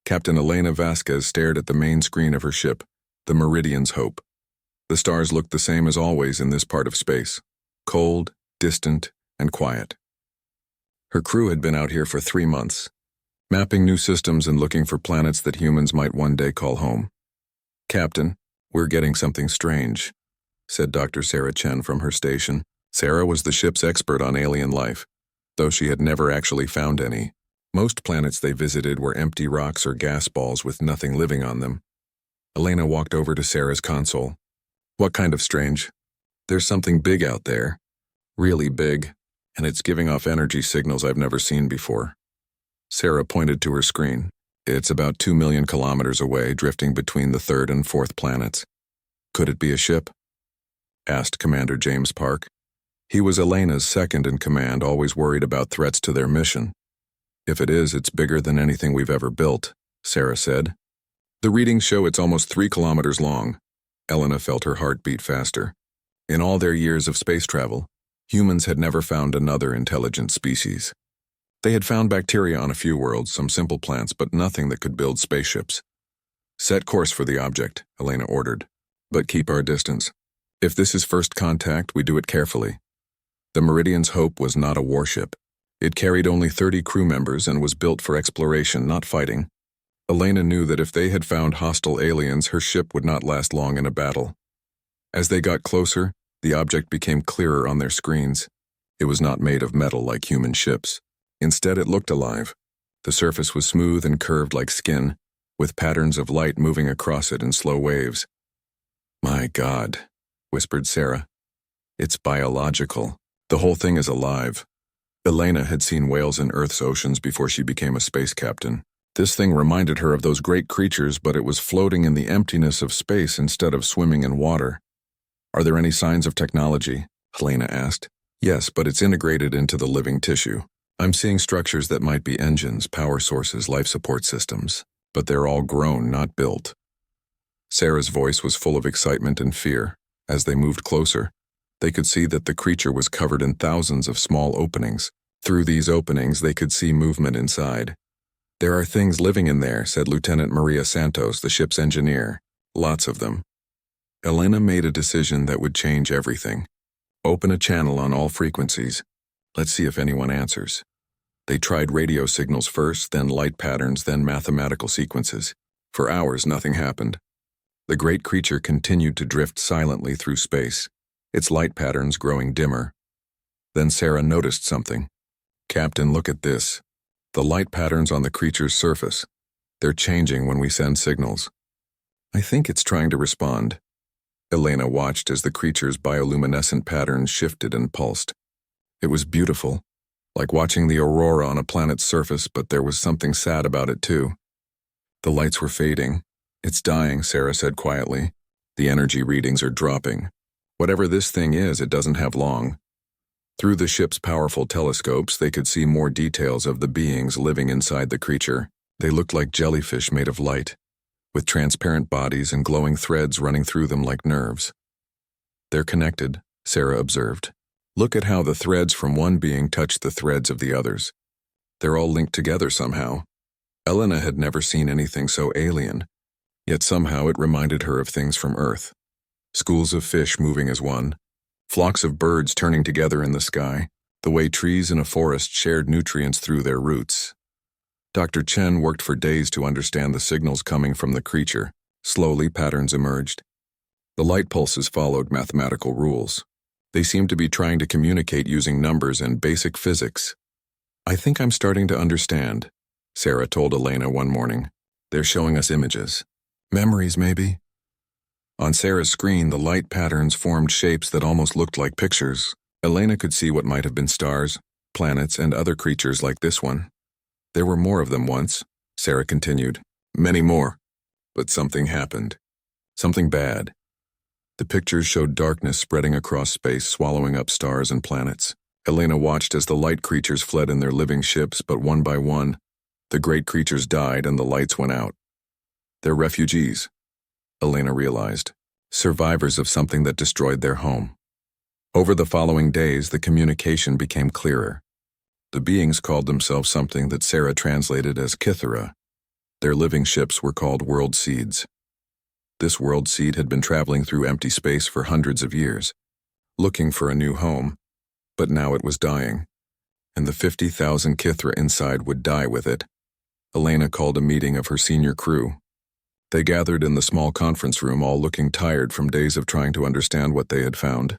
Captain Elena Vasquez stared at the main screen of her ship, the Meridian's Hope. The stars looked the same as always in this part of space, cold, distant, and quiet. Her crew had been out here for 3 months, mapping new systems and looking for planets that humans might one day call home. "Captain, we're getting something strange," said Dr. Sarah Chen from her station. Sarah was the ship's expert on alien life, though she had never actually found any. Most planets they visited were empty rocks or gas balls with nothing living on them. Elena walked over to Sarah's console. "What kind of strange?" "There's something big out there. Really big, and it's giving off energy signals I've never seen before." Sarah pointed to her screen. "It's about 2 million kilometers away, drifting between the 3rd and 4th planets." "Could it be a ship?" asked Commander James Park. He was Elena's second in command, always worried about threats to their mission. "If it is, it's bigger than anything we've ever built," Sarah said. "The readings show it's almost 3 kilometers long." Elena felt her heart beat faster. In all their years of space travel, humans had never found another intelligent species. They had found bacteria on a few worlds, some simple plants, but nothing that could build spaceships. "Set course for the object," Elena ordered, "but keep our distance. If this is first contact, we do it carefully." The Meridian's Hope was not a warship. It carried only 30 crew members and was built for exploration, not fighting. Elena knew that if they had found hostile aliens, her ship would not last long in a battle. As they got closer, the object became clearer on their screens. It was not made of metal like human ships. Instead, it looked alive. The surface was smooth and curved like skin, with patterns of light moving across it in slow waves. "My God," whispered Sarah. "It's biological. The whole thing is alive." Elena had seen whales in Earth's oceans before she became a space captain. This thing reminded her of those great creatures, but it was floating in the emptiness of space instead of swimming in water. "Are there any signs of technology?" Elena asked. "Yes, but it's integrated into the living tissue. I'm seeing structures that might be engines, power sources, life support systems, but they're all grown, not built." Sarah's voice was full of excitement and fear. As they moved closer, they could see that the creature was covered in thousands of small openings. Through these openings, they could see movement inside. "There are things living in there," said Lieutenant Maria Santos, the ship's engineer. "Lots of them." Elena made a decision that would change everything. "Open a channel on all frequencies. Let's see if anyone answers." They tried radio signals first, then light patterns, then mathematical sequences. For hours, nothing happened. The great creature continued to drift silently through space, its light patterns growing dimmer. Then Sarah noticed something. "Captain, look at this. The light patterns on the creature's surface. They're changing when we send signals." "I think it's trying to respond." Elena watched as the creature's bioluminescent patterns shifted and pulsed. It was beautiful, like watching the aurora on a planet's surface, but there was something sad about it too. The lights were fading. "It's dying," Sarah said quietly. "The energy readings are dropping. Whatever this thing is, it doesn't have long." Through the ship's powerful telescopes, they could see more details of the beings living inside the creature. They looked like jellyfish made of light, with transparent bodies and glowing threads running through them like nerves. "They're connected," Sarah observed. "Look at how the threads from one being touch the threads of the others. They're all linked together somehow." Elena had never seen anything so alien, yet somehow it reminded her of things from Earth. Schools of fish moving as one, flocks of birds turning together in the sky, the way trees in a forest shared nutrients through their roots. Dr. Chen worked for days to understand the signals coming from the creature. Slowly, patterns emerged. The light pulses followed mathematical rules. They seemed to be trying to communicate using numbers and basic physics. "I think I'm starting to understand," Sarah told Elena one morning. "They're showing us images. Memories, maybe?" On Sarah's screen, the light patterns formed shapes that almost looked like pictures. Elena could see what might have been stars, planets, and other creatures like this one. "There were more of them once," Sarah continued. "Many more. But something happened. Something bad." The pictures showed darkness spreading across space, swallowing up stars and planets. Elena watched as the light creatures fled in their living ships, but one by one, the great creatures died and the lights went out. "They're refugees," Elena realized, "survivors of something that destroyed their home." Over the following days, the communication became clearer. The beings called themselves something that Sarah translated as Kithara. Their living ships were called world seeds. This world seed had been traveling through empty space for hundreds of years, looking for a new home, but now it was dying, and the 50,000 Kithra inside would die with it. Elena called a meeting of her senior crew. They gathered in the small conference room, all looking tired from days of trying to understand what they had found.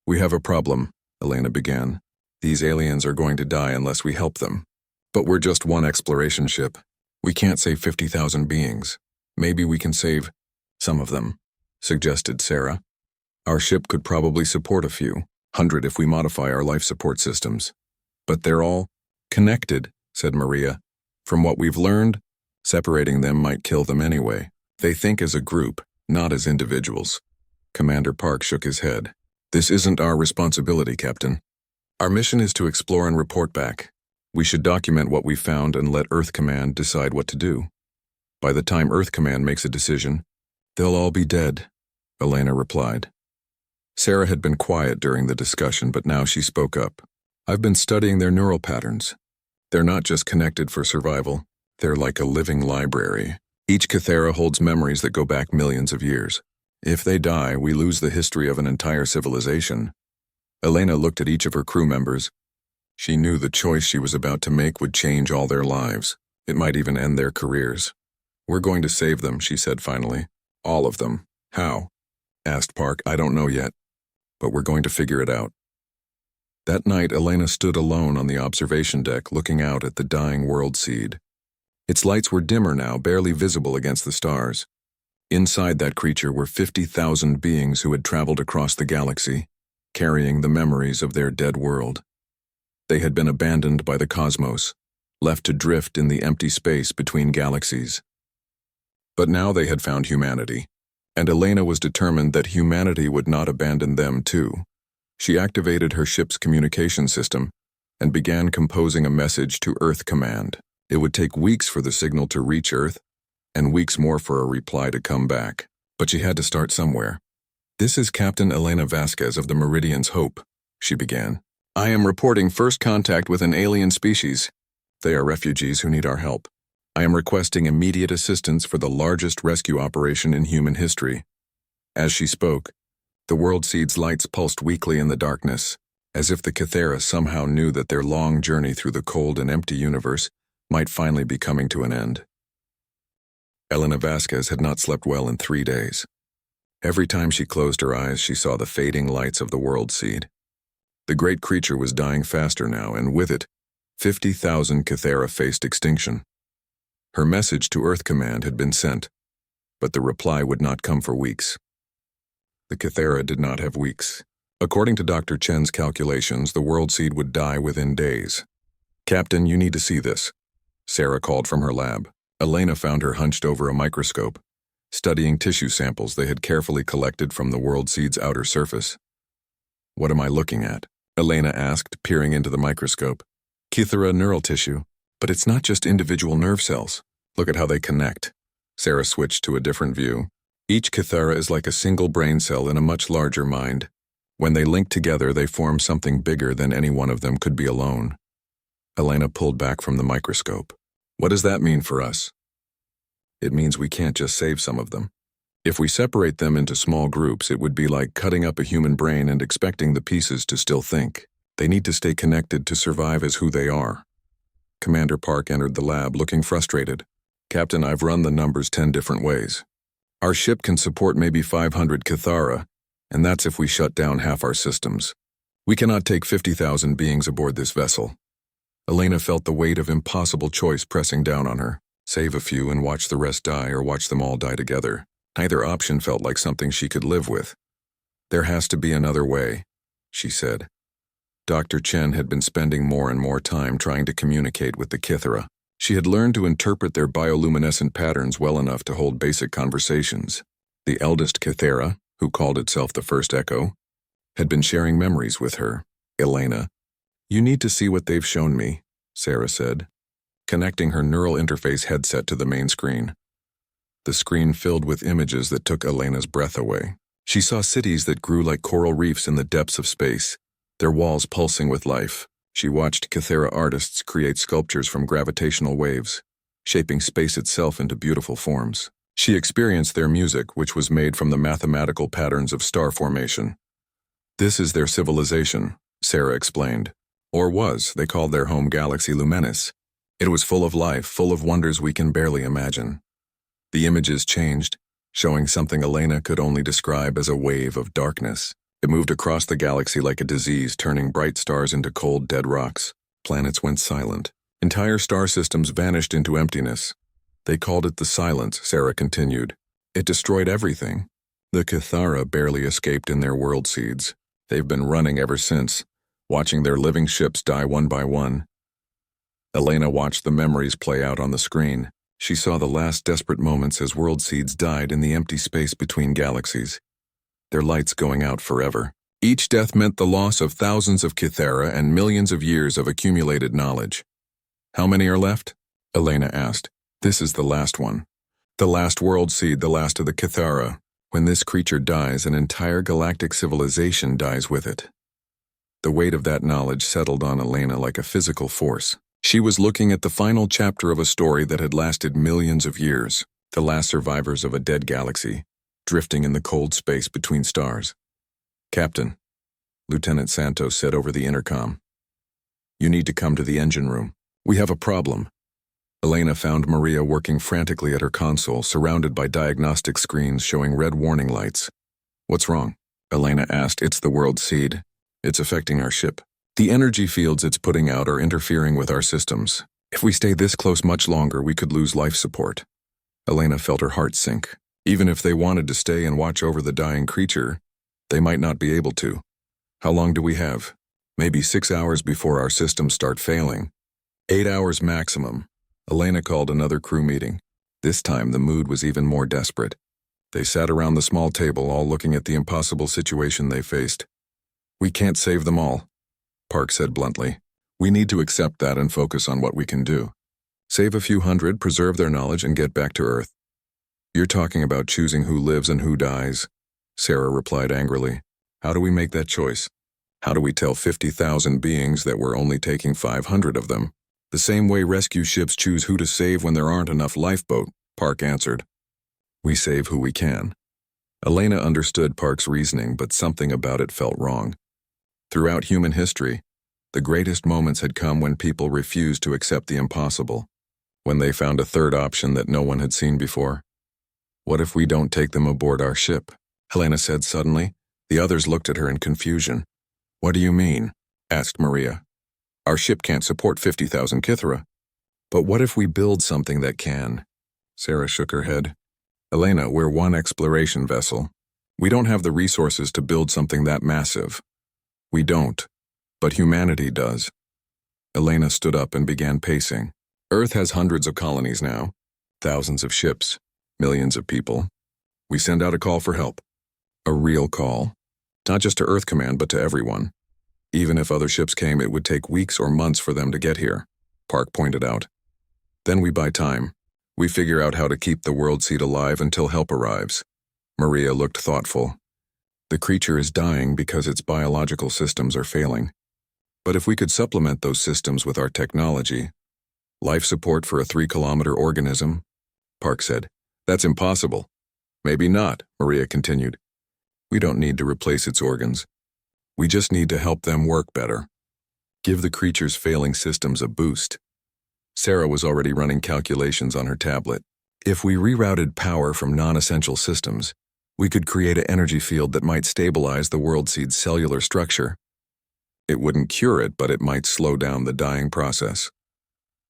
"We have a problem," Elena began. "These aliens are going to die unless we help them. But we're just one exploration ship. We can't save 50,000 beings. Maybe we can save some of them," suggested Sarah. "Our ship could probably support a few hundred if we modify our life support systems. But they're all connected," said Maria. "From what we've learned, separating them might kill them anyway. They think as a group, not as individuals." Commander Park shook his head. "This isn't our responsibility, Captain. Our mission is to explore and report back. We should document what we found and let Earth Command decide what to do. By the time Earth Command makes a decision, they'll all be dead," Elena replied. Sarah had been quiet during the discussion, but now she spoke up. "I've been studying their neural patterns. They're not just connected for survival. They're like a living library. Each Kithera holds memories that go back millions of years. If they die, we lose the history of an entire civilization." Elena looked at each of her crew members. She knew the choice she was about to make would change all their lives. It might even end their careers. "We're going to save them," she said finally. "All of them." "How?" asked Park. "I don't know yet, but we're going to figure it out." That night, Elena stood alone on the observation deck looking out at the dying world seed. Its lights were dimmer now, barely visible against the stars. Inside that creature were 50,000 beings who had traveled across the galaxy, carrying the memories of their dead world. They had been abandoned by the cosmos, left to drift in the empty space between galaxies. But now they had found humanity, and Elena was determined that humanity would not abandon them too. She activated her ship's communication system and began composing a message to Earth Command. It would take weeks for the signal to reach Earth, and weeks more for a reply to come back. But she had to start somewhere. "This is Captain Elena Vasquez of the Meridian's Hope," she began. "I am reporting first contact with an alien species. They are refugees who need our help. I am requesting immediate assistance for the largest rescue operation in human history." As she spoke, the world seed's lights pulsed weakly in the darkness, as if the Kithera somehow knew that their long journey through the cold and empty universe might finally be coming to an end. Elena Vasquez had not slept well in 3 days. Every time she closed her eyes, she saw the fading lights of the world seed. The great creature was dying faster now, and with it, 50,000 Kithera faced extinction. Her message to Earth Command had been sent, but the reply would not come for weeks. The Kithera did not have weeks. According to Dr. Chen's calculations, the world seed would die within days. "Captain, you need to see this," Sarah called from her lab. Elena found her hunched over a microscope, studying tissue samples they had carefully collected from the world seed's outer surface. "What am I looking at?" Elena asked, peering into the microscope. "Kithera neural tissue, but it's not just individual nerve cells. Look at how they connect." Sarah switched to a different view. "Each Kithera is like a single brain cell in a much larger mind. When they link together, they form something bigger than any one of them could be alone." Elena pulled back from the microscope. "What does that mean for us?" "It means we can't just save some of them. If we separate them into small groups, it would be like cutting up a human brain and expecting the pieces to still think. They need to stay connected to survive as who they are." Commander Park entered the lab, looking frustrated. "Captain, I've run the numbers 10 different ways. Our ship can support maybe 500 Kithara, and that's if we shut down half our systems. We cannot take 50,000 beings aboard this vessel." Elena felt the weight of impossible choice pressing down on her. Save a few and watch the rest die, or watch them all die together. Neither option felt like something she could live with. "There has to be another way," she said. Dr. Chen had been spending more and more time trying to communicate with the Kithera. She had learned to interpret their bioluminescent patterns well enough to hold basic conversations. The eldest Kithera, who called itself the First Echo, had been sharing memories with her. "Elena, you need to see what they've shown me," Sarah said, connecting her neural interface headset to the main screen. The screen filled with images that took Elena's breath away. She saw cities that grew like coral reefs in the depths of space, their walls pulsing with life. She watched Kithera artists create sculptures from gravitational waves, shaping space itself into beautiful forms. She experienced their music, which was made from the mathematical patterns of star formation. This is their civilization, Sarah explained. Or was. They called their home Galaxy Lumenis. It was full of life, full of wonders we can barely imagine. The images changed, showing something Elena could only describe as a wave of darkness. It moved across the galaxy like a disease, turning bright stars into cold, dead rocks. Planets went silent. Entire star systems vanished into emptiness. They called it the Silence, Sarah continued. It destroyed everything. The Kithara barely escaped in their world seeds. They've been running ever since, watching their living ships die one by one. Elena watched the memories play out on the screen. She saw the last desperate moments as world seeds died in the empty space between galaxies, their lights going out forever. Each death meant the loss of thousands of Kithara and millions of years of accumulated knowledge. How many are left? Elena asked. This is the last one. The last world seed, the last of the Kithara. When this creature dies, an entire galactic civilization dies with it. The weight of that knowledge settled on Elena like a physical force. She was looking at the final chapter of a story that had lasted millions of years, the last survivors of a dead galaxy, drifting in the cold space between stars. Captain, Lieutenant Santos said over the intercom. You need to come to the engine room. We have a problem. Elena found Maria working frantically at her console, surrounded by diagnostic screens showing red warning lights. What's wrong? Elena asked. It's the world seed. It's affecting our ship. The energy fields it's putting out are interfering with our systems. If we stay this close much longer, we could lose life support. Elena felt her heart sink. Even if they wanted to stay and watch over the dying creature, they might not be able to. How long do we have? Maybe 6 hours before our systems start failing. 8 hours maximum. Elena called another crew meeting. This time the mood was even more desperate. They sat around the small table, all looking at the impossible situation they faced. We can't save them all, Park said bluntly. We need to accept that and focus on what we can do. Save a few hundred, preserve their knowledge, and get back to Earth. You're talking about choosing who lives and who dies, Sarah replied angrily. How do we make that choice? How do we tell 50,000 beings that we're only taking 500 of them? The same way rescue ships choose who to save when there aren't enough lifeboat, Park answered. We save who we can. Elena understood Park's reasoning, but something about it felt wrong. Throughout human history, the greatest moments had come when people refused to accept the impossible, when they found a third option that no one had seen before. What if we don't take them aboard our ship? Helena said suddenly. The others looked at her in confusion. What do you mean? Asked Maria. Our ship can't support 50,000 Kithara. But what if we build something that can? Sarah shook her head. Elena, we're one exploration vessel. We don't have the resources to build something that massive. We don't, but humanity does. Elena stood up and began pacing. Earth has hundreds of colonies now, thousands of ships, millions of people. We send out a call for help. A real call. Not just to Earth Command, but to everyone. Even if other ships came, it would take weeks or months for them to get here, Park pointed out. Then we buy time. We figure out how to keep the world seed alive until help arrives. Maria looked thoughtful. The creature is dying because its biological systems are failing. But if we could supplement those systems with our technology, life support for a 3-kilometer organism, Park said. That's impossible. Maybe not, Maria continued. We don't need to replace its organs. We just need to help them work better. Give the creature's failing systems a boost. Sarah was already running calculations on her tablet. If we rerouted power from non-essential systems, we could create an energy field that might stabilize the world seed's cellular structure. It wouldn't cure it, but it might slow down the dying process.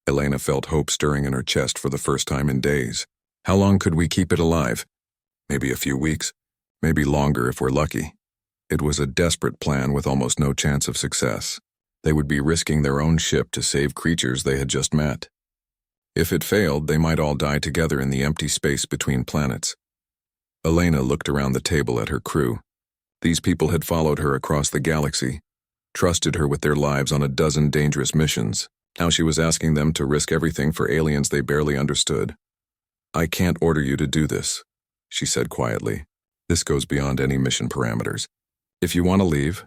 Elena felt hope stirring in her chest for the first time in days. How long could we keep it alive? Maybe a few weeks, maybe longer if we're lucky. It was a desperate plan with almost no chance of success. They would be risking their own ship to save creatures they had just met. If it failed, they might all die together in the empty space between planets. Elena looked around the table at her crew. These people had followed her across the galaxy, trusted her with their lives on a dozen dangerous missions. Now she was asking them to risk everything for aliens they barely understood. I can't order you to do this, she said quietly. This goes beyond any mission parameters. If you want to leave,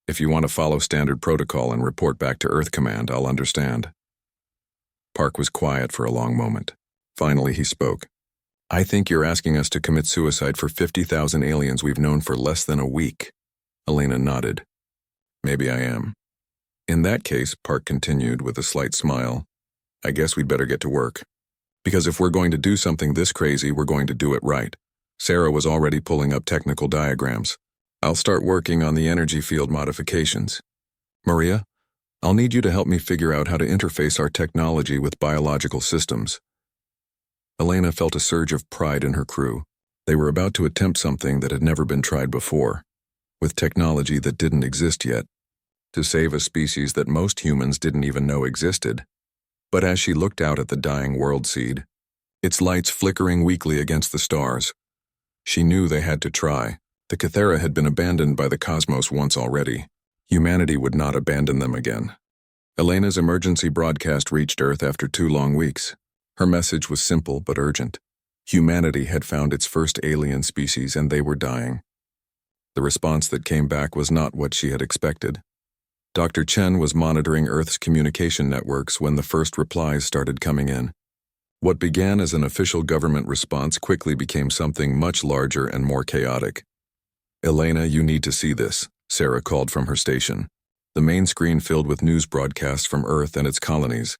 if you want to follow standard protocol and report back to Earth Command, I'll understand. Park was quiet for a long moment. Finally, he spoke. I think you're asking us to commit suicide for 50,000 aliens we've known for less than a week. Elena nodded. Maybe I am. In that case, Park continued with a slight smile, I guess we'd better get to work. Because if we're going to do something this crazy, we're going to do it right. Sarah was already pulling up technical diagrams. I'll start working on the energy field modifications. Maria, I'll need you to help me figure out how to interface our technology with biological systems. Elena felt a surge of pride in her crew. They were about to attempt something that had never been tried before, with technology that didn't exist yet, to save a species that most humans didn't even know existed. But as she looked out at the dying world seed, its lights flickering weakly against the stars, she knew they had to try. The Kythera had been abandoned by the cosmos once already. Humanity would not abandon them again. Elena's emergency broadcast reached Earth after 2 long weeks. Her message was simple but urgent. Humanity had found its first alien species and they were dying. The response that came back was not what she had expected. Dr. Chen was monitoring Earth's communication networks when the first replies started coming in. What began as an official government response quickly became something much larger and more chaotic. Elena, you need to see this, Sarah called from her station. The main screen filled with news broadcasts from Earth and its colonies.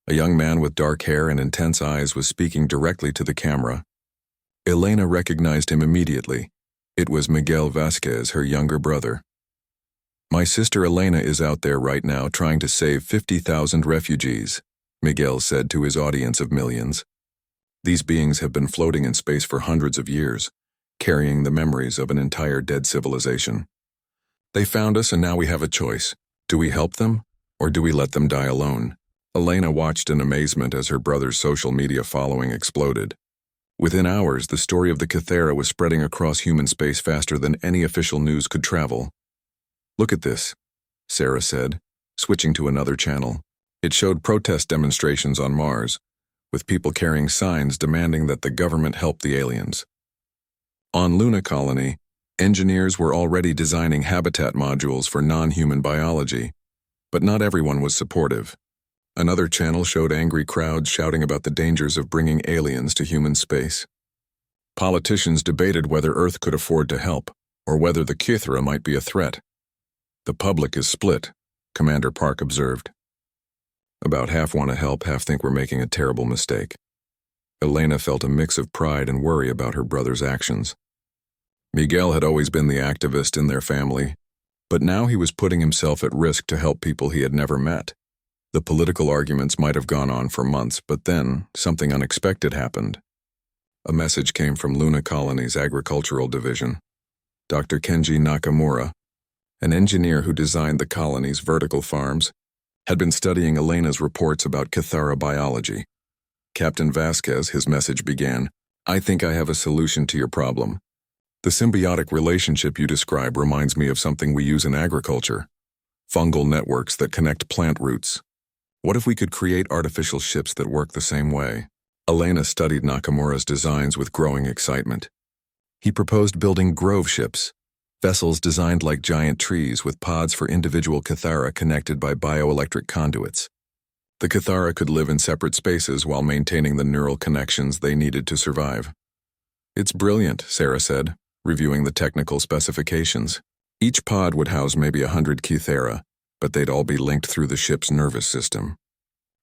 A young man with dark hair and intense eyes was speaking directly to the camera. Elena recognized him immediately. It was Miguel Vasquez, her younger brother. My sister Elena is out there right now trying to save 50,000 refugees, Miguel said to his audience of millions. These beings have been floating in space for hundreds of years, carrying the memories of an entire dead civilization. They found us and now we have a choice. Do we help them, or do we let them die alone? Elena watched in amazement as her brother's social media following exploded. Within hours, the story of the Kythera was spreading across human space faster than any official news could travel. Look at this, Sarah said, switching to another channel. It showed protest demonstrations on Mars, with people carrying signs demanding that the government help the aliens. On Luna Colony, engineers were already designing habitat modules for non-human biology, but not everyone was supportive. Another channel showed angry crowds shouting about the dangers of bringing aliens to human space. Politicians debated whether Earth could afford to help, or whether the Kythera might be a threat. The public is split, Commander Park observed. About half want to help, half think we're making a terrible mistake. Elena felt a mix of pride and worry about her brother's actions. Miguel had always been the activist in their family, but now he was putting himself at risk to help people he had never met. The political arguments might have gone on for months, but then something unexpected happened. A message came from Luna Colony's agricultural division. Dr. Kenji Nakamura, an engineer who designed the colony's vertical farms, had been studying Elena's reports about Kythera biology. Captain Vasquez, his message began, I think I have a solution to your problem. The symbiotic relationship you describe reminds me of something we use in agriculture. Fungal networks that connect plant roots. What if we could create artificial ships that work the same way? Elena studied Nakamura's designs with growing excitement. He proposed building grove ships, vessels designed like giant trees with pods for individual Kythera connected by bioelectric conduits. The Kythera could live in separate spaces while maintaining the neural connections they needed to survive. It's brilliant, Sarah said, reviewing the technical specifications. Each pod would house maybe 100 Kythera, but they'd all be linked through the ship's nervous system.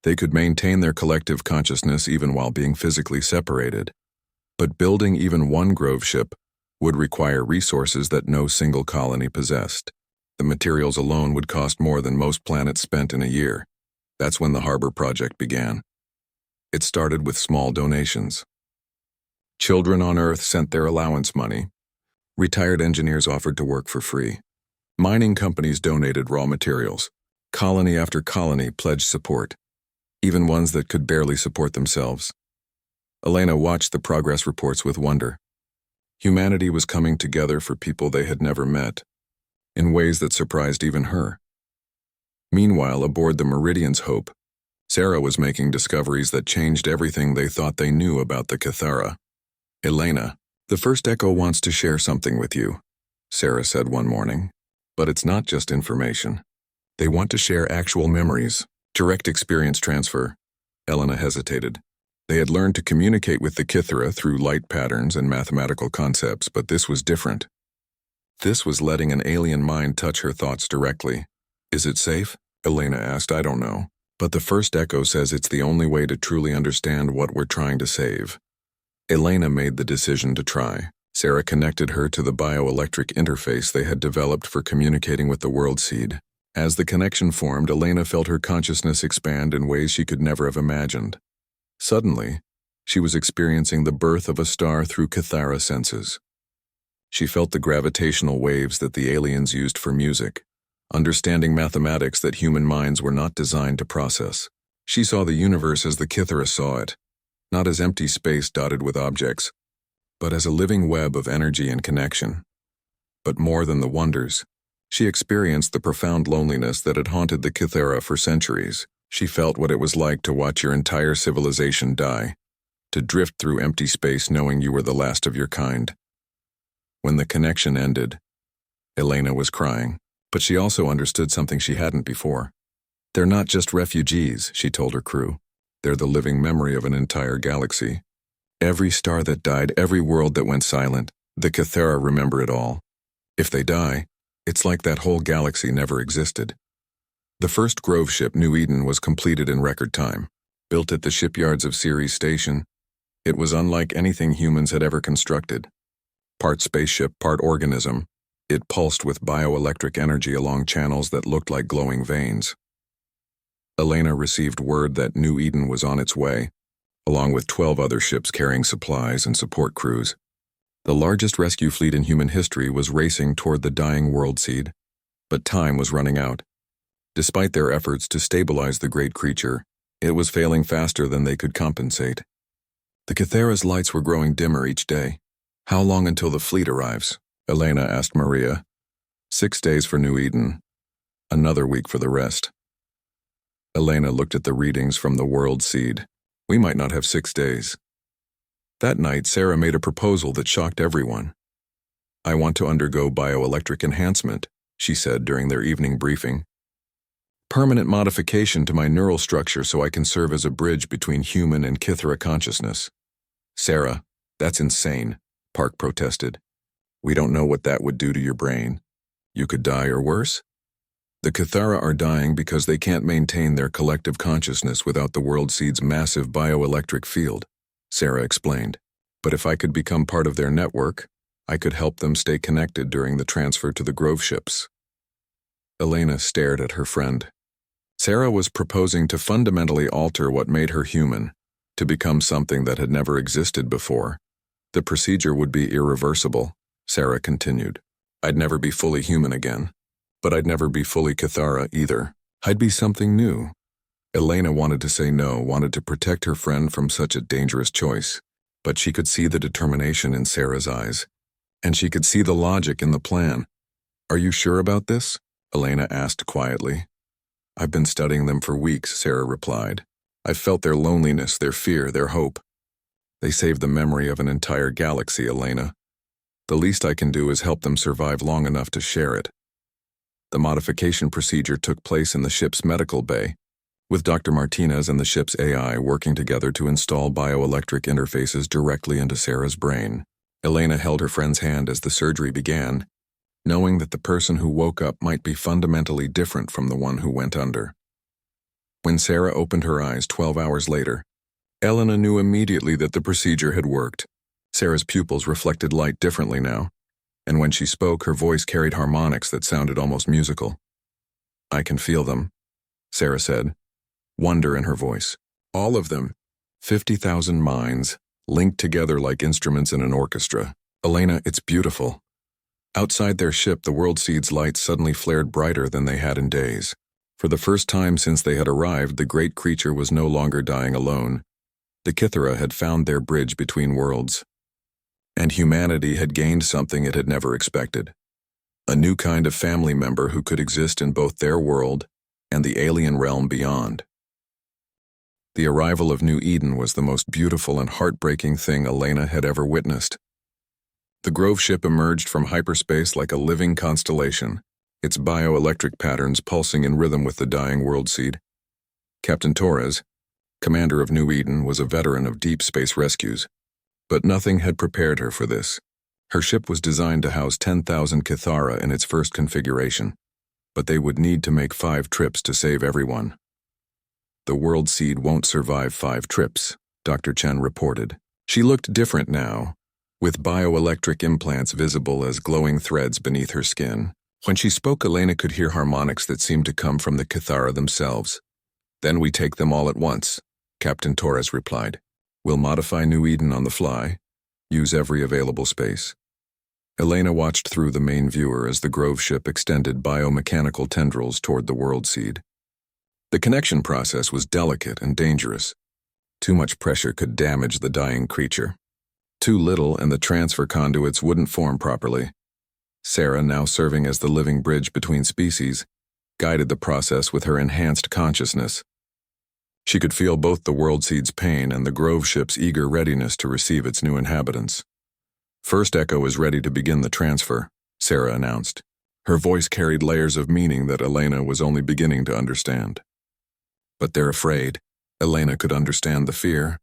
They could maintain their collective consciousness even while being physically separated. But building even one grove ship would require resources that no single colony possessed. The materials alone would cost more than most planets spent in a year. That's when the harbor project began. It started with small donations. Children on Earth sent their allowance money. Retired engineers offered to work for free. Mining companies donated raw materials. Colony after colony pledged support, even ones that could barely support themselves. Elena watched the progress reports with wonder. Humanity was coming together for people they had never met, in ways that surprised even her. Meanwhile, aboard the Meridian's Hope, Sarah was making discoveries that changed everything they thought they knew about the Kythera. Elena, the First Echo wants to share something with you, Sarah said one morning. But it's not just information. They want to share actual memories, direct experience transfer. Elena hesitated. They had learned to communicate with the Kithera through light patterns and mathematical concepts, but this was different. This was letting an alien mind touch her thoughts directly. Is it safe? Elena asked. I don't know. But the first echo says it's the only way to truly understand what we're trying to save. Elena made the decision to try. Sarah connected her to the bioelectric interface they had developed for communicating with the world seed. As the connection formed, Elena felt her consciousness expand in ways she could never have imagined. Suddenly, she was experiencing the birth of a star through Kithera senses. She felt the gravitational waves that the aliens used for music, understanding mathematics that human minds were not designed to process. She saw the universe as the Kithera saw it, not as empty space dotted with objects, but as a living web of energy and connection. But more than the wonders, she experienced the profound loneliness that had haunted the Kithera for centuries. She felt what it was like to watch your entire civilization die, to drift through empty space knowing you were the last of your kind. When the connection ended, Elena was crying. But she also understood something she hadn't before. They're not just refugees, she told her crew. They're the living memory of an entire galaxy. Every star that died, every world that went silent, the Kithera remember it all. If they die, it's like that whole galaxy never existed. The first Grove ship, New Eden, was completed in record time. Built at the shipyards of Ceres Station, it was unlike anything humans had ever constructed. Part spaceship, part organism, it pulsed with bioelectric energy along channels that looked like glowing veins. Elena received word that New Eden was on its way, along with 12 other ships carrying supplies and support crews. The largest rescue fleet in human history was racing toward the dying world seed, but time was running out. Despite their efforts to stabilize the great creature, it was failing faster than they could compensate. The Kithera's lights were growing dimmer each day. How long until the fleet arrives? Elena asked Maria. 6 days for New Eden, another week for the rest. Elena looked at the readings from the world seed. We might not have 6 days. That night, Sarah made a proposal that shocked everyone. I want to undergo bioelectric enhancement, she said during their evening briefing. Permanent modification to my neural structure so I can serve as a bridge between human and Kithera consciousness. Sarah, that's insane, Park protested. We don't know what that would do to your brain. You could die or worse. The Kithera are dying because they can't maintain their collective consciousness without the world seed's massive bioelectric field, Sarah explained. But if I could become part of their network, I could help them stay connected during the transfer to the Grove ships. Elena stared at her friend. Sarah was proposing to fundamentally alter what made her human, to become something that had never existed before. The procedure would be irreversible, Sarah continued. I'd never be fully human again, but I'd never be fully Kithera either. I'd be something new. Elena wanted to say no, wanted to protect her friend from such a dangerous choice, but she could see the determination in Sarah's eyes, and she could see the logic in the plan. Are you sure about this? Elena asked quietly. I've been studying them for weeks, Sarah replied. I've felt their loneliness, their fear, their hope. They saved the memory of an entire galaxy, Elena. The least I can do is help them survive long enough to share it. The modification procedure took place in the ship's medical bay, with Dr. Martinez and the ship's AI working together to install bioelectric interfaces directly into Sarah's brain. Elena held her friend's hand as the surgery began, knowing that the person who woke up might be fundamentally different from the one who went under. When Sarah opened her eyes 12 hours later, Elena knew immediately that the procedure had worked. Sarah's pupils reflected light differently now, and when she spoke, her voice carried harmonics that sounded almost musical. I can feel them, Sarah said, wonder in her voice. All of them, 50,000 minds, linked together like instruments in an orchestra. Elena, it's beautiful. Outside their ship, the world seed's lights suddenly flared brighter than they had in days. For the first time since they had arrived, the great creature was no longer dying alone. The Kithera had found their bridge between worlds. And humanity had gained something it had never expected. A new kind of family member who could exist in both their world and the alien realm beyond. The arrival of New Eden was the most beautiful and heartbreaking thing Elena had ever witnessed. The Grove ship emerged from hyperspace like a living constellation, its bioelectric patterns pulsing in rhythm with the dying world seed. Captain Torres, commander of New Eden, was a veteran of deep space rescues, but nothing had prepared her for this. Her ship was designed to house 10,000 Kithara in its first configuration, but they would need to make 5 trips to save everyone. The world seed won't survive 5 trips, Dr. Chen reported. She looked different now, with bioelectric implants visible as glowing threads beneath her skin. When she spoke, Elena could hear harmonics that seemed to come from the Kithara themselves. "Then we take them all at once," Captain Torres replied. "We'll modify New Eden on the fly, use every available space." Elena watched through the main viewer as the Grove ship extended biomechanical tendrils toward the world seed. The connection process was delicate and dangerous. Too much pressure could damage the dying creature. Too little and the transfer conduits wouldn't form properly. Sarah, now serving as the living bridge between species, guided the process with her enhanced consciousness. She could feel both the world seed's pain and the Grove ship's eager readiness to receive its new inhabitants. "First Echo is ready to begin the transfer," Sarah announced. Her voice carried layers of meaning that Elena was only beginning to understand. "But they're afraid." Elena could understand the fear.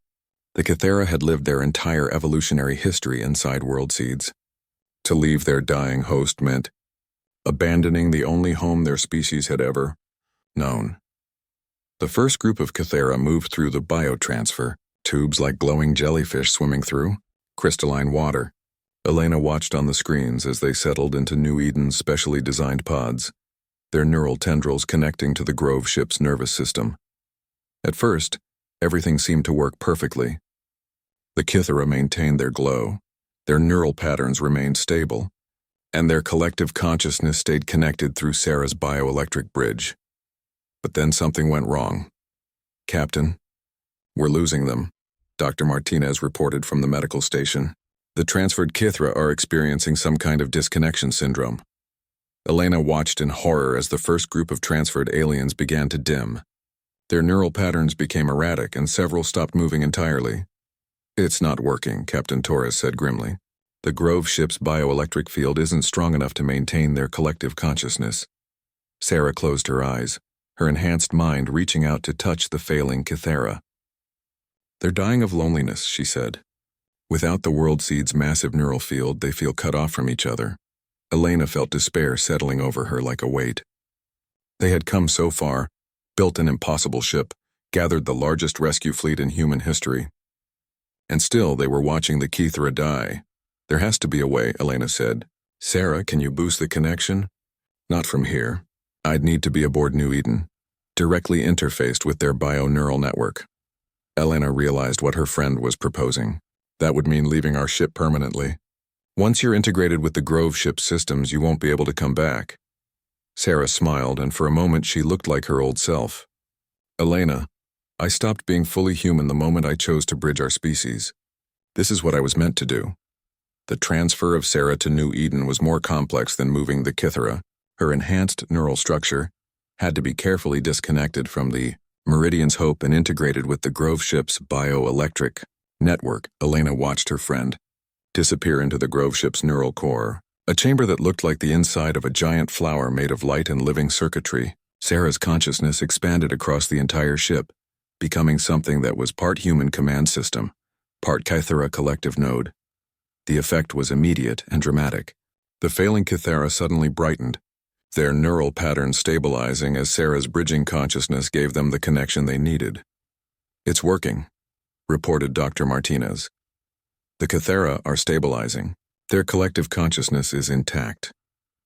The Kithara had lived their entire evolutionary history inside world seeds. To leave their dying host meant abandoning the only home their species had ever known. The first group of Kithara moved through the biotransfer, tubes like glowing jellyfish swimming through crystalline water. Elena watched on the screens as they settled into New Eden's specially designed pods, their neural tendrils connecting to the Grove ship's nervous system. At first, everything seemed to work perfectly. The Kithara maintained their glow, their neural patterns remained stable, and their collective consciousness stayed connected through Sarah's bioelectric bridge. But then something went wrong. "Captain, we're losing them," Dr. Martinez reported from the medical station. "The transferred Kithara are experiencing some kind of disconnection syndrome." Elena watched in horror as the first group of transferred aliens began to dim. Their neural patterns became erratic and several stopped moving entirely. "It's not working," Captain Torres said grimly. "The Grove ship's bioelectric field isn't strong enough to maintain their collective consciousness." Sarah closed her eyes, her enhanced mind reaching out to touch the failing Kithara. "They're dying of loneliness," she said. "Without the world seed's massive neural field, they feel cut off from each other." Elena felt despair settling over her like a weight. They had come so far, built an impossible ship, gathered the largest rescue fleet in human history. And still they were watching the Kithara die. "There has to be a way," Elena said. "Sarah, can you boost the connection?" "Not from here. I'd need to be aboard New Eden, directly interfaced with their bio-neural network." Elena realized what her friend was proposing. "That would mean leaving our ship permanently. Once you're integrated with the Grove ship's systems, you won't be able to come back." Sarah smiled, and for a moment she looked like her old self. "Elena, I stopped being fully human the moment I chose to bridge our species. This is what I was meant to do." The transfer of Sarah to New Eden was more complex than moving the Kithara. Her enhanced neural structure had to be carefully disconnected from the Meridian's Hope and integrated with the Grove ship's bioelectric network. Elena watched her friend disappear into the Grove ship's neural core, a chamber that looked like the inside of a giant flower made of light and living circuitry. Sarah's consciousness expanded across the entire ship, becoming something that was part human command system, part Kithara collective node. The effect was immediate and dramatic. The failing Kithara suddenly brightened, their neural patterns stabilizing as Sarah's bridging consciousness gave them the connection they needed. "It's working," reported Dr. Martinez. "The Kithara are stabilizing. Their collective consciousness is intact."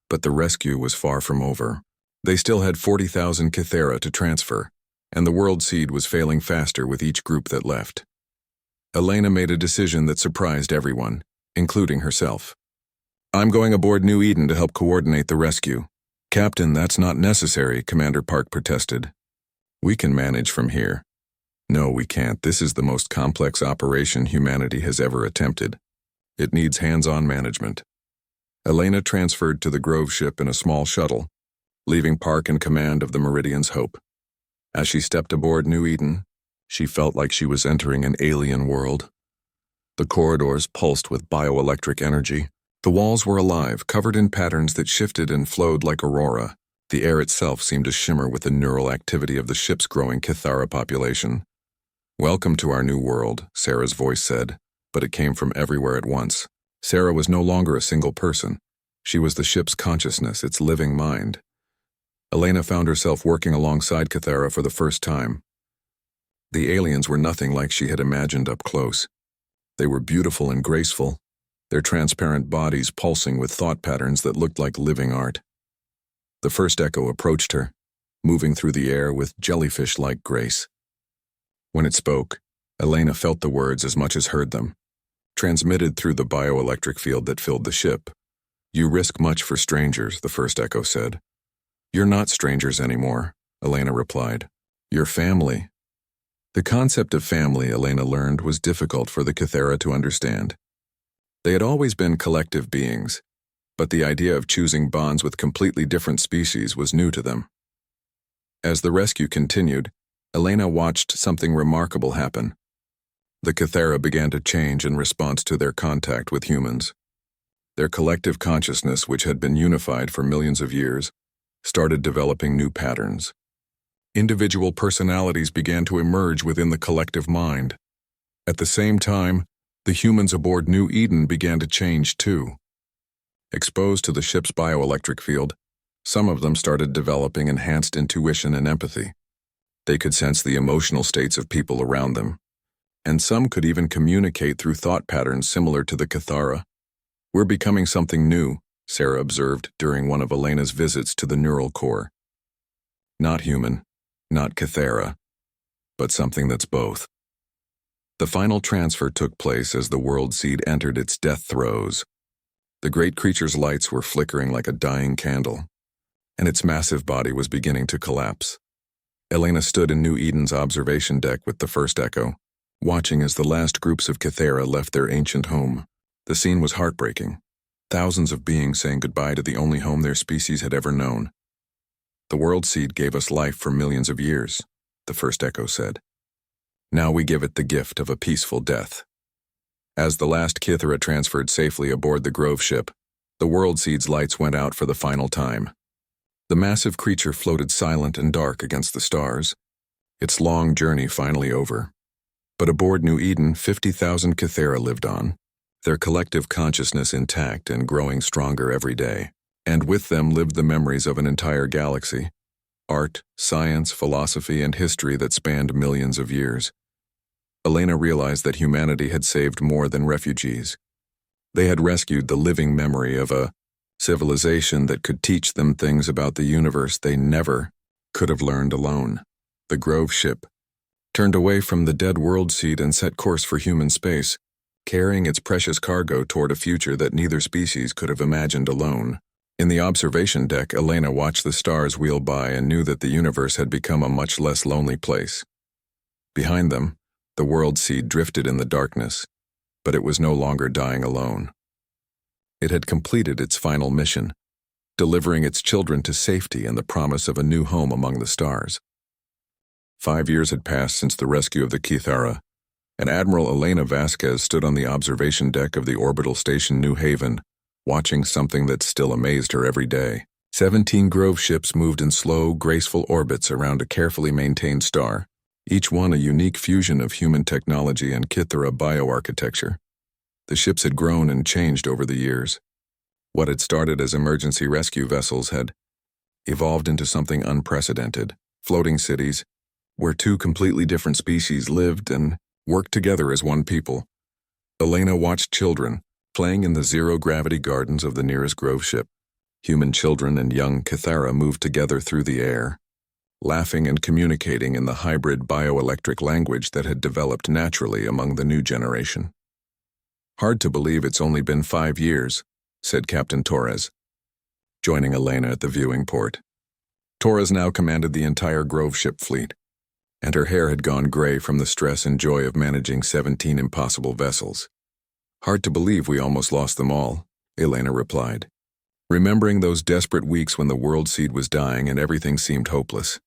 But the rescue was far from over. They still had 40,000 Kithara to transfer, and the world seed was failing faster with each group that left. Elena made a decision that surprised everyone, including herself. "I'm going aboard New Eden to help coordinate the rescue." "Captain, that's not necessary," Commander Park protested. "We can manage from here." "No, we can't. This is the most complex operation humanity has ever attempted. It needs hands-on management." Elena transferred to the Grove ship in a small shuttle, leaving Park in command of the Meridian's Hope. As she stepped aboard New Eden, she felt like she was entering an alien world. The corridors pulsed with bioelectric energy. The walls were alive, covered in patterns that shifted and flowed like aurora. The air itself seemed to shimmer with the neural activity of the ship's growing Kithara population. Welcome to our new world, Sarah's voice said, but it came from everywhere at once. Sarah was no longer a single person. She was the ship's consciousness, its living mind. Elena found herself working alongside Kythera for the first time. The aliens were nothing like she had imagined up close. They were beautiful and graceful, their transparent bodies pulsing with thought patterns that looked like living art. The first echo approached her, moving through the air with jellyfish-like grace. When it spoke, Elena felt the words as much as heard them, transmitted through the bioelectric field that filled the ship. "You risk much for strangers," the first echo said. "You're not strangers anymore," Elena replied. "You're family." The concept of family, Elena learned, was difficult for the Kythera to understand. They had always been collective beings, but the idea of choosing bonds with completely different species was new to them. As the rescue continued, Elena watched something remarkable happen. The Kythera began to change in response to their contact with humans. Their collective consciousness, which had been unified for millions of years, started developing new patterns. Individual personalities began to emerge within the collective mind. At the same time, the humans aboard New Eden began to change too. Exposed to the ship's bioelectric field, some of them started developing enhanced intuition and empathy. They could sense the emotional states of people around them, and some could even communicate through thought patterns similar to the Kythera. "We're becoming something new," Sarah observed during one of Elena's visits to the neural core. "Not human, not Kythera, but something that's both." The final transfer took place as the world seed entered its death throes. The great creature's lights were flickering like a dying candle, and its massive body was beginning to collapse. Elena stood in New Eden's observation deck with the first echo, watching as the last groups of Kythera left their ancient home. The scene was heartbreaking. Thousands of beings saying goodbye to the only home their species had ever known. "The world seed gave us life for millions of years," the first echo said. "Now we give it the gift of a peaceful death." As the last Kythera transferred safely aboard the Grove ship, the world seed's lights went out for the final time. The massive creature floated silent and dark against the stars, its long journey finally over. But aboard New Eden, 50,000 Kythera lived on, their collective consciousness intact and growing stronger every day. And with them lived the memories of an entire galaxy, art, science, philosophy, and history that spanned millions of years. Elena realized that humanity had saved more than refugees. They had rescued the living memory of a civilization that could teach them things about the universe they never could have learned alone. The Grove ship turned away from the dead world seed and set course for human space, carrying its precious cargo toward a future that neither species could have imagined alone. In the observation deck, Elena watched the stars wheel by and knew that the universe had become a much less lonely place. Behind them, the world seed drifted in the darkness, but it was no longer dying alone. It had completed its final mission, delivering its children to safety and the promise of a new home among the stars. 5 years had passed since the rescue of the Kythera, and Admiral Elena Vasquez stood on the observation deck of the orbital station New Haven, watching something that still amazed her every day. 17 Grove ships moved in slow, graceful orbits around a carefully maintained star, each one a unique fusion of human technology and Kythera bioarchitecture. The ships had grown and changed over the years. What had started as emergency rescue vessels had evolved into something unprecedented, floating cities, where two completely different species lived and worked together as one people. Elena watched children playing in the zero-gravity gardens of the nearest Grove ship. Human children and young Kythera moved together through the air, laughing and communicating in the hybrid bioelectric language that had developed naturally among the new generation. "Hard to believe it's only been 5 years," said Captain Torres, joining Elena at the viewing port. Torres now commanded the entire Grove ship fleet, and her hair had gone gray from the stress and joy of managing 17 impossible vessels. "Hard to believe we almost lost them all," Elena replied, remembering those desperate weeks when the world seed was dying and everything seemed hopeless.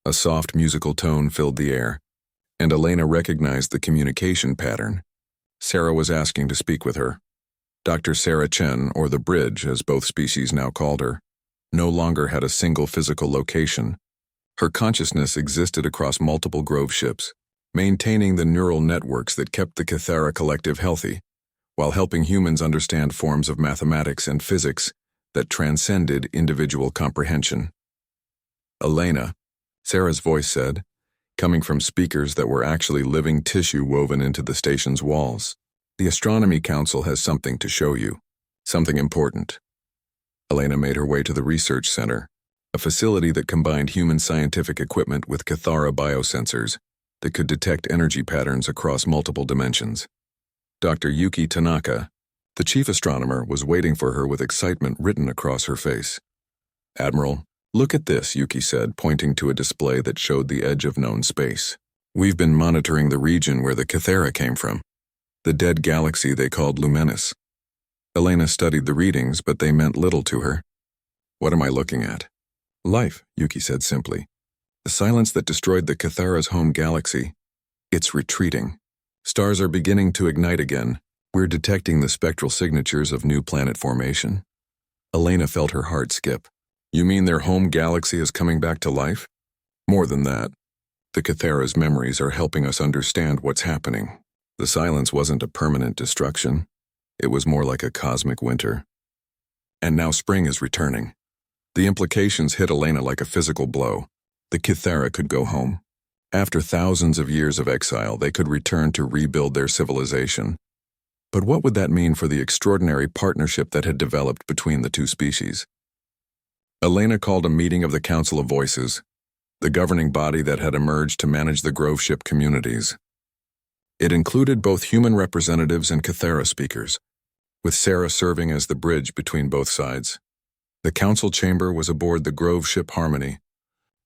A soft musical tone filled the air, and Elena recognized the communication pattern. Sarah was asking to speak with her. Dr. Sarah Chen, or the Bridge, as both species now called her, no longer had a single physical location. Her consciousness existed across multiple Grove ships, maintaining the neural networks that kept the Kythera collective healthy, while helping humans understand forms of mathematics and physics that transcended individual comprehension. Elena, Sarah's voice said, coming from speakers that were actually living tissue woven into the station's walls. The Astronomy Council has something to show you. Something important. Elena made her way to the Research Center, a facility that combined human scientific equipment with Kythera biosensors that could detect energy patterns across multiple dimensions. Dr. Yuki Tanaka, the chief astronomer, was waiting for her with excitement written across her face. "Admiral, look at this," Yuki said, pointing to a display that showed the edge of known space. "We've been monitoring the region where the Kythera came from, the dead galaxy they called Luminous." Elena studied the readings, but they meant little to her. "What am I looking at?" "Life," Yuki said simply. "The silence that destroyed the Kythera's home galaxy. It's retreating. Stars are beginning to ignite again. We're detecting the spectral signatures of new planet formation." Elena felt her heart skip. "You mean their home galaxy is coming back to life?" "More than that. The Kythera's memories are helping us understand what's happening." The silence wasn't a permanent destruction. It was more like a cosmic winter. And now spring is returning. The implications hit Elena like a physical blow. The Kythera could go home. After thousands of years of exile, they could return to rebuild their civilization. But what would that mean for the extraordinary partnership that had developed between the two species? Elena called a meeting of the Council of Voices, the governing body that had emerged to manage the Grove ship communities. It included both human representatives and Kythera speakers, with Sarah serving as the bridge between both sides. The council chamber was aboard the Grove ship Harmony,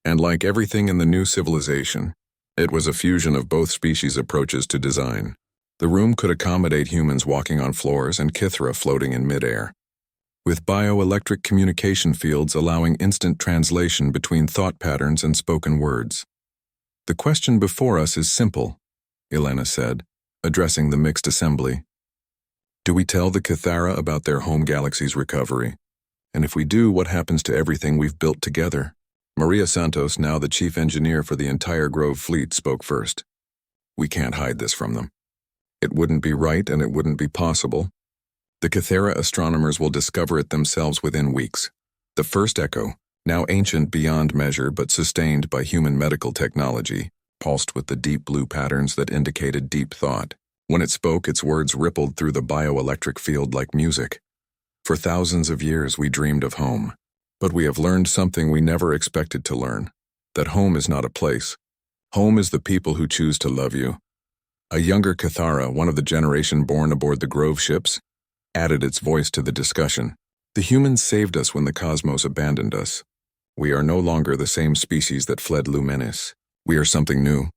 and like everything in the new civilization, it was a fusion of both species' approaches to design. The room could accommodate humans walking on floors and Kythera floating in midair, with bioelectric communication fields allowing instant translation between thought patterns and spoken words. "The question before us is simple," Elena said, addressing the mixed assembly. "Do we tell the Kythera about their home galaxy's recovery? And if we do, what happens to everything we've built together?" Maria Santos, now the chief engineer for the entire Grove fleet, spoke first. "We can't hide this from them. It wouldn't be right and it wouldn't be possible. The Kythera astronomers will discover it themselves within weeks. The first echo, now ancient beyond measure but sustained by human medical technology, pulsed with the deep blue patterns that indicated deep thought. When it spoke, its words rippled through the bioelectric field like music. For thousands of years we dreamed of home. But we have learned something we never expected to learn, that home is not a place. Home is the people who choose to love you." A younger Kythera, one of the generation born aboard the Grove ships, added its voice to the discussion. "The humans saved us when the cosmos abandoned us. We are no longer the same species that fled Luminous. We are something new."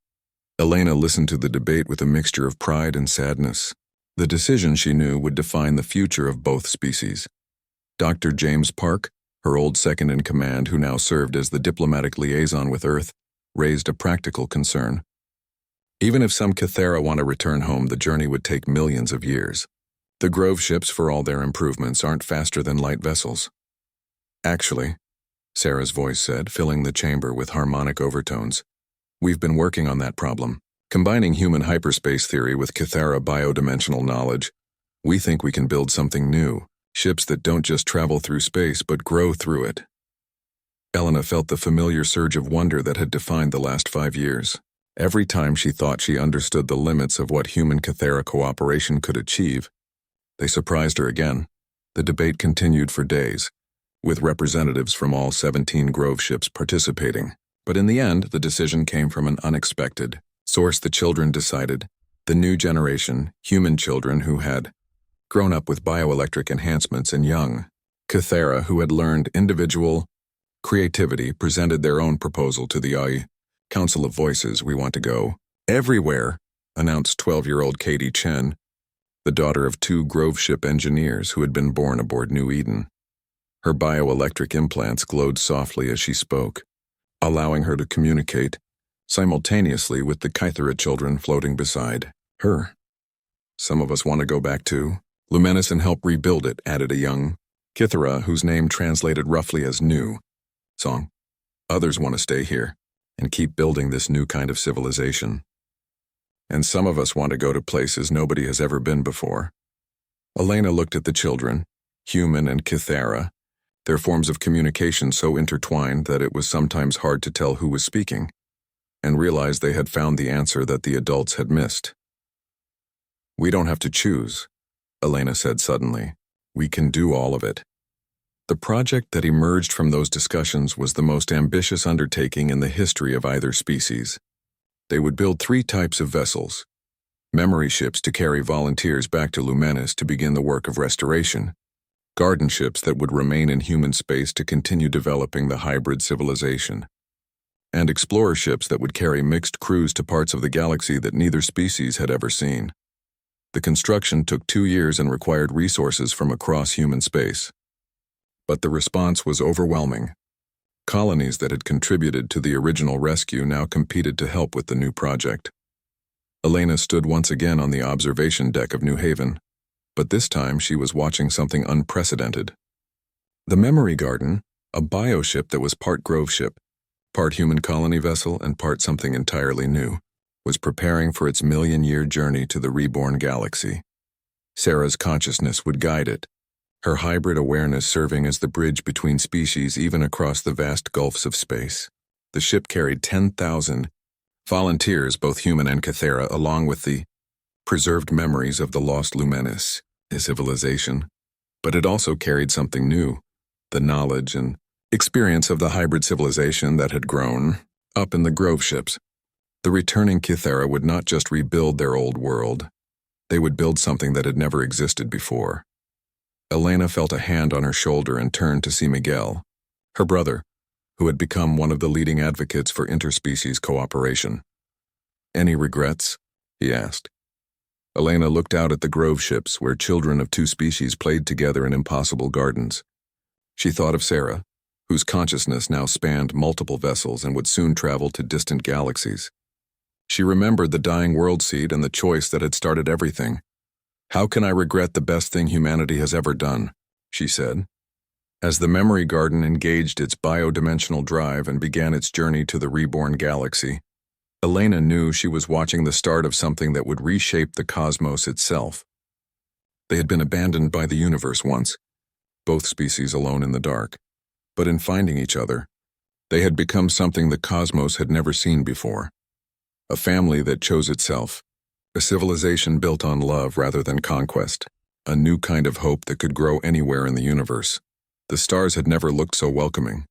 Elena listened to the debate with a mixture of pride and sadness. The decision, she knew, would define the future of both species. Dr. James Park, her old second-in-command who now served as the diplomatic liaison with Earth, raised a practical concern. Even if some Kythera want to return home, the journey would take millions of years. The Grove ships, for all their improvements, aren't faster than light vessels. "Actually," Sarah's voice said, filling the chamber with harmonic overtones, "we've been working on that problem. Combining human hyperspace theory with Kythera biodimensional knowledge, we think we can build something new, ships that don't just travel through space but grow through it." Elena felt the familiar surge of wonder that had defined the last 5 years. Every time she thought she understood the limits of what human Kythera cooperation could achieve, they surprised her again. The debate continued for days, with representatives from all 17 Grove ships participating. But in the end, the decision came from an unexpected source. The children decided, the new generation, human children who had grown up with bioelectric enhancements, and young Kythera who had learned individual creativity, presented their own proposal to the Council of Voices. "We want to go everywhere," announced 12-year-old Katie Chen, the daughter of 2 Grove ship engineers who had been born aboard New Eden. Her bioelectric implants glowed softly as she spoke, allowing her to communicate simultaneously with the Kythera children floating beside her. "Some of us want to go back to Luminous and help rebuild it," added a young Kythera whose name translated roughly as new song. "Others want to stay here and keep building this new kind of civilization." And some of us want to go to places nobody has ever been before. Elena looked at the children, Human and Kythera, their forms of communication so intertwined that it was sometimes hard to tell who was speaking, and realized they had found the answer that the adults had missed. "We don't have to choose," Elena said suddenly. "We can do all of it." The project that emerged from those discussions was the most ambitious undertaking in the history of either species. They would build 3 types of vessels: memory ships to carry volunteers back to Lumenis to begin the work of restoration, garden ships that would remain in human space to continue developing the hybrid civilization, and explorer ships that would carry mixed crews to parts of the galaxy that neither species had ever seen. The construction took 2 years and required resources from across human space. But the response was overwhelming. Colonies that had contributed to the original rescue now competed to help with the new project. Elena stood once again on the observation deck of New Haven, but this time she was watching something unprecedented. The Memory Garden, a bioship that was part grove ship, part human colony vessel and part something entirely new, was preparing for its million-year journey to the reborn galaxy. Sarah's consciousness would guide it, her hybrid awareness serving as the bridge between species even across the vast gulfs of space. The ship carried 10,000 volunteers, both human and Kythera, along with the preserved memories of the lost Lumenis, a civilization. But it also carried something new, the knowledge and experience of the hybrid civilization that had grown up in the grove ships. The returning Kythera would not just rebuild their old world, they would build something that had never existed before. Elena felt a hand on her shoulder and turned to see Miguel, her brother, who had become one of the leading advocates for interspecies cooperation. "Any regrets?" he asked. Elena looked out at the grove ships where children of 2 species played together in impossible gardens. She thought of Sarah, whose consciousness now spanned multiple vessels and would soon travel to distant galaxies. She remembered the dying world seed and the choice that had started everything. "How can I regret the best thing humanity has ever done?" she said. As the memory garden engaged its biodimensional drive and began its journey to the reborn galaxy, Elena knew she was watching the start of something that would reshape the cosmos itself. They had been abandoned by the universe once, both species alone in the dark, but in finding each other, they had become something the cosmos had never seen before. A family that chose itself, a civilization built on love rather than conquest, a new kind of hope that could grow anywhere in the universe. The stars had never looked so welcoming.